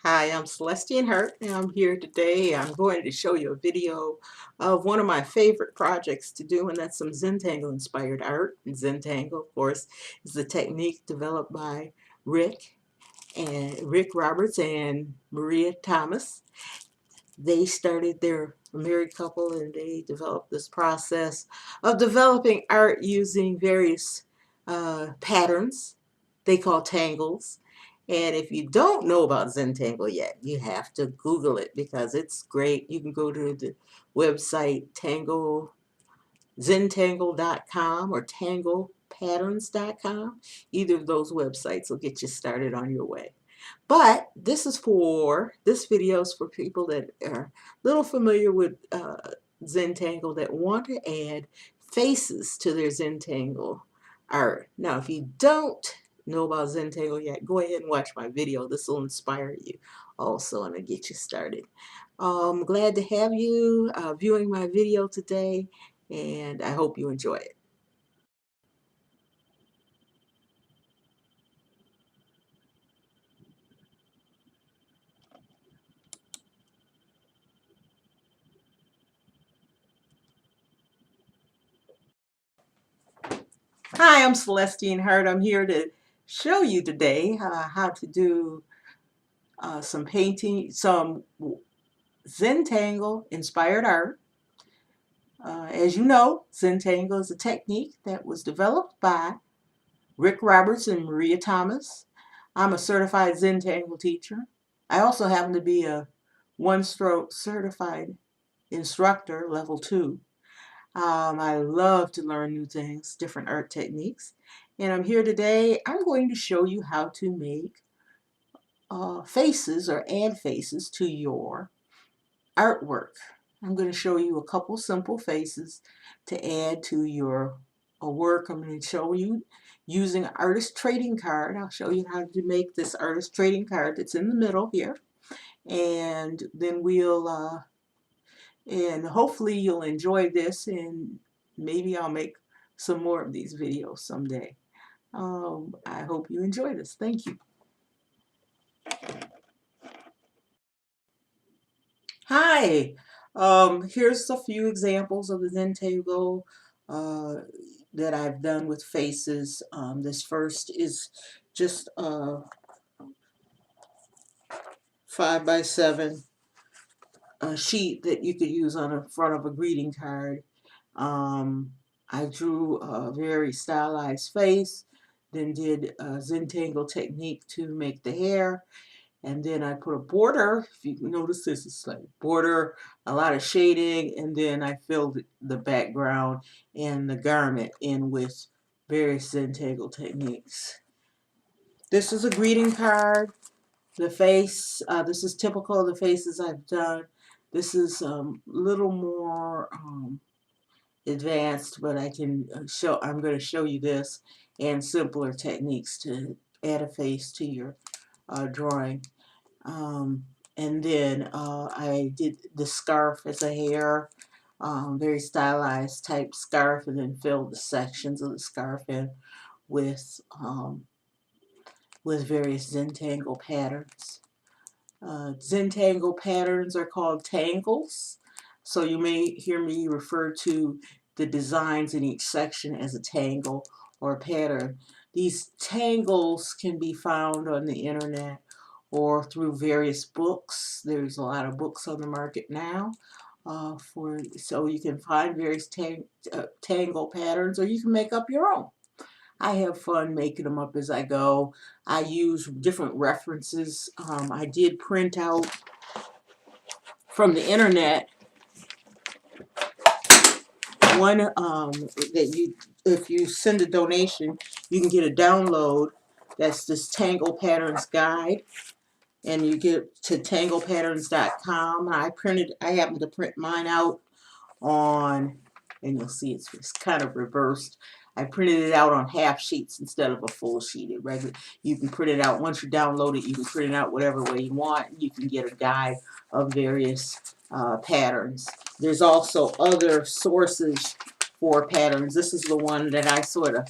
Hi, I'm Celestine Hart, and I'm here today. I'm going to show you a video of one of my favorite projects to do, and that's some Zentangle inspired art. And Zentangle, of course, is the technique developed by Rick Roberts and Maria Thomas. They're a married couple, and they developed this process of developing art using various patterns they call tangles. And if you don't know about Zentangle yet, you have to Google it because it's great. You can go to the website Zentangle.com or TanglePatterns.com. Either of those websites will get you started on your way. But this video is for people that are a little familiar with Zentangle that want to add faces to their Zentangle art. Now, if you don't know about Zentangle yet, go ahead and watch my video. This will inspire you also and it'll get you started. I'm glad to have you viewing my video today, and I hope you enjoy it. Hi, I'm Celestine Hart. I'm here to show you today how to do some painting, some Zentangle inspired art. As you know, Zentangle is a technique that was developed by Rick Roberts and Maria Thomas. I'm a certified Zentangle teacher. I also happen to be a one-stroke certified instructor, level 2. I love to learn new things, different art techniques. And I'm here today. I'm going to show you how to make faces or add faces to your artwork. I'm going to show you a couple simple faces to add to your work. I'm going to show you using an artist trading card. I'll show you how to make this artist trading card that's in the middle here. And then and hopefully you'll enjoy this, and maybe I'll make some more of these videos someday. I hope you enjoy this. Thank you. Hi. Here's a few examples of the Zentangle that I've done with faces. This first is just a 5x7 sheet that you could use on the front of a greeting card. I drew a very stylized face, then did a Zentangle technique to make the hair, and then I put a border. If you notice, this is like border, a lot of shading, and then I filled the background and the garment in with various Zentangle techniques. This is a greeting card. The face, this is typical of the faces I've done. This is a little more advanced, but I'm going to show you this and simpler techniques to add a face to your drawing. And then I did the scarf as a hair, very stylized type scarf, and then filled the sections of the scarf in with various Zentangle patterns. Zentangle patterns are called tangles, so you may hear me refer to the designs in each section as a tangle or a pattern. These tangles can be found on the internet or through various books. There's a lot of books on the market now so you can find various tangle patterns, or you can make up your own. I have fun making them up as I go. I use different references. I did print out from the internet one if you send a donation, you can get a download. That's this Tangle Patterns Guide, and you get to tanglepatterns.com. I happened to print mine out on, and you'll see it's kind of reversed. I printed it out on half sheets instead of a full sheet. You can print it out. Once you download it, you can print it out whatever way you want. You can get a guide of various patterns. There's also other sources for patterns. This is the one that I sort of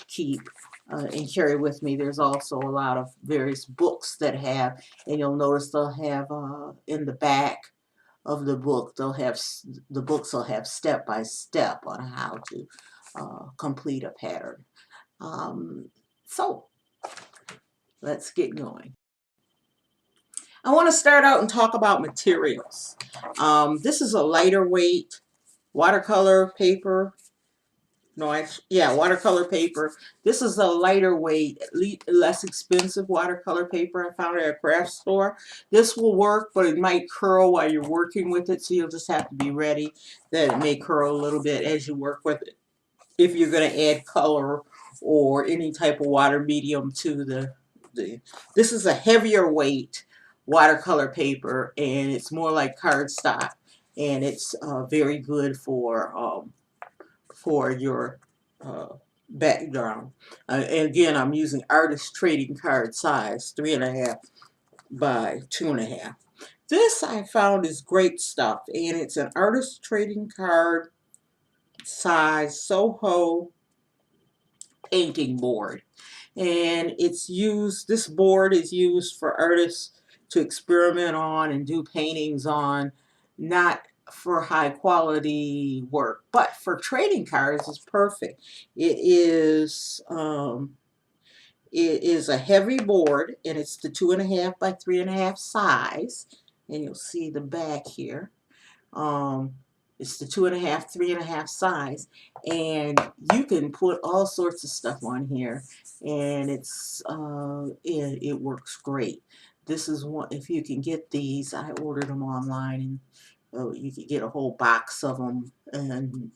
keep. and carry with me. There's also a lot of various books that have, and you'll notice they'll have in the back of the book, the books will have step by step on how to complete a pattern. So let's get going. I want to start out and talk about materials. This is a lighter weight watercolor paper. Watercolor paper. This is a lighter weight, less expensive watercolor paper I found at a craft store. This will work, but it might curl while you're working with it, so you'll just have to be ready that it may curl a little bit as you work with it, if you're going to add color or any type of water medium to the this is a heavier weight watercolor paper, and it's more like cardstock, and it's very good for your background. And again, I'm using artist trading card size 3.5 by 2.5. This I found is great stuff, and it's an artist trading card size Soho painting board, and this board is used for artists to experiment on and do paintings on, not for high quality work, but for trading cards it's perfect. It is a heavy board, and it's the 2.5 by 3.5 size, and you'll see the back here. It's the 2.5, 3.5 size, and you can put all sorts of stuff on here, and it works great. This is one, if you can get these, I ordered them online, and you can get a whole box of them and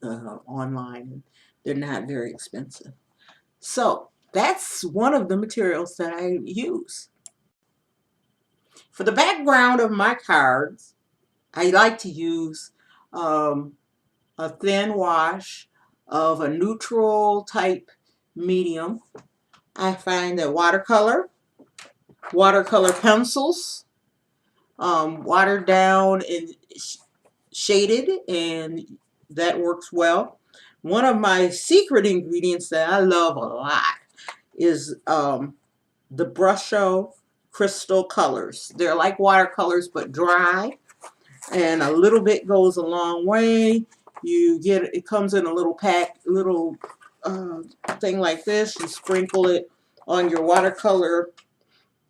online, and they're not very expensive. So that's one of the materials that I use. For the background of my cards, I like to use a thin wash of a neutral type medium. I find that watercolor pencils, watered down and shaded, and that works well. One of my secret ingredients that I love a lot is the Brusho crystal colors. They're like watercolors but dry, and a little bit goes a long way. It comes in a little thing like this. You sprinkle it on your watercolor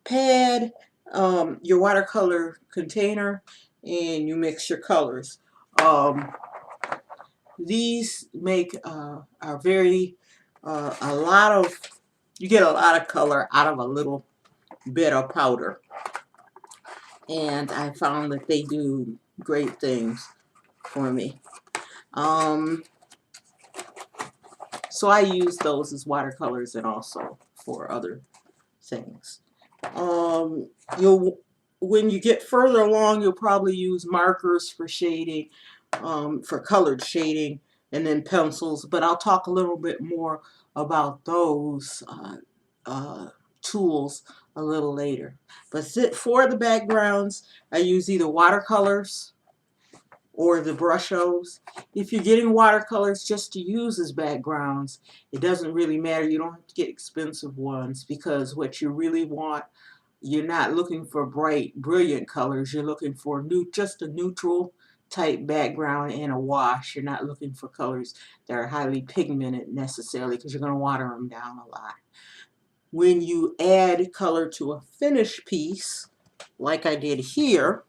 pad, your watercolor container, and you mix your colors. These make you get a lot of color out of a little bit of powder, and I found that they do great things for me. So I use those as watercolors and also for other things. When you get further along, you'll probably use markers for shading, for colored shading, and then pencils, but I'll talk a little bit more about those tools a little later. But for the backgrounds, I use either watercolors or the Brushos. If you're getting watercolors just to use as backgrounds, it doesn't really matter. You don't have to get expensive ones, because what you really want, you're not looking for bright, brilliant colors. You're looking for just a neutral type background and a wash. You're not looking for colors that are highly pigmented necessarily, because you're going to water them down a lot. When you add color to a finished piece, like I did here,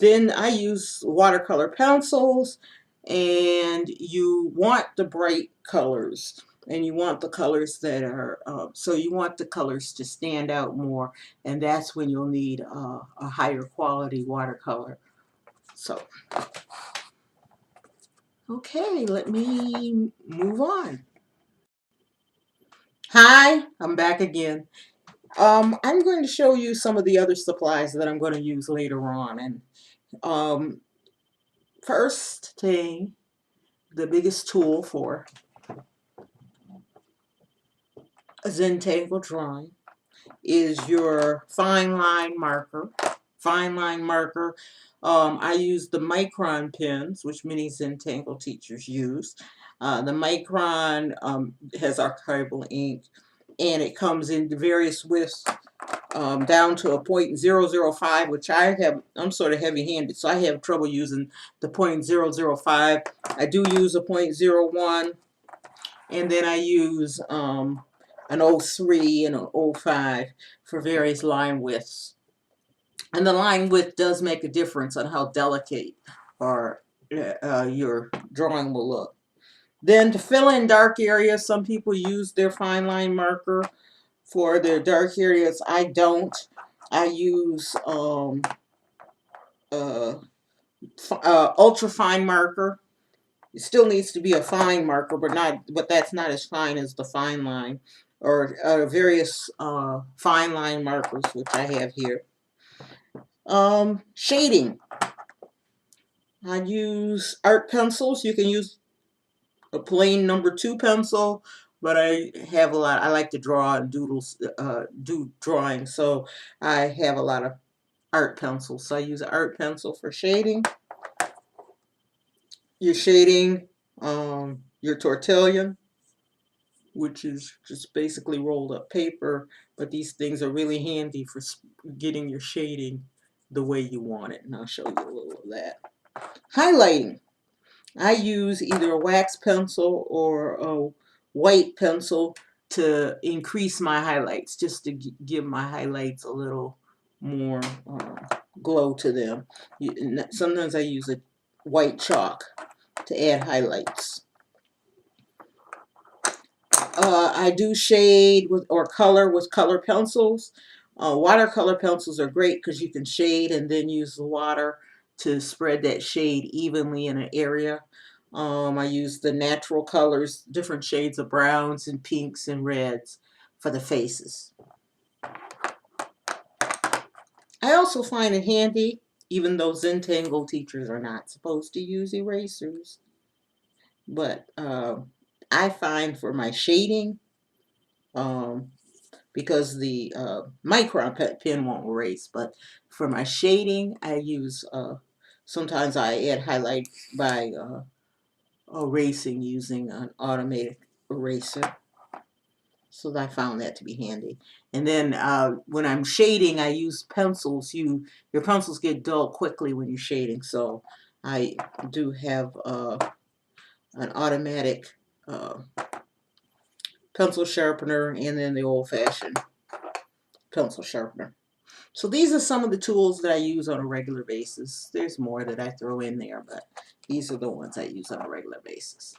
then I use watercolor pencils, and you want the bright colors, and you want the colors that are, so you want the colors to stand out more, and that's when you'll need a higher quality watercolor. So, okay, let me move on. Hi, I'm back again. I'm going to show you some of the other supplies that I'm going to use later on, and first thing, the biggest tool for a Zentangle drawing is your fine line marker. I use the micron pens, which many Zentangle teachers use. The micron has archival ink, and it comes in various widths, down to a .005, which I'm sort of heavy-handed, so I have trouble using the .005. I do use a .01, and then I use an 03 and an 05 for various line widths. And the line width does make a difference on how delicate or your drawing will look. Then to fill in dark areas, some people use their fine line marker for their dark areas. I don't. I use ultra fine marker. It still needs to be a fine marker, but that's not as fine as the fine line, or various fine line markers, which I have here. Shading. I use art pencils. You can use a plain number 2 pencil, but I like to draw and do drawing, so I have a lot of art pencils. So I use an art pencil for shading. You're shading your tortillon, which is just basically rolled up paper, but these things are really handy for getting your shading the way you want it, and I'll show you a little of that. Highlighting. I use either a wax pencil or a white pencil to increase my highlights, just to give my highlights a little more glow to them. Sometimes I use a white chalk to add highlights. I do shade or color with color pencils. Watercolor pencils are great because you can shade and then use the water to spread that shade evenly in an area. I use the natural colors, different shades of browns and pinks and reds for the faces. I also find it handy, even though Zentangle teachers are not supposed to use erasers, but I find for my shading, because the micron pen won't erase, but for my shading I use, sometimes I add highlight by erasing using an automated eraser. So I found that to be handy. And then when I'm shading, I use pencils. Your pencils get dull quickly when you're shading, so I do have an automatic pencil sharpener, and then the old-fashioned pencil sharpener. So these are some of the tools that I use on a regular basis. There's more that I throw in there, but these are the ones I use on a regular basis.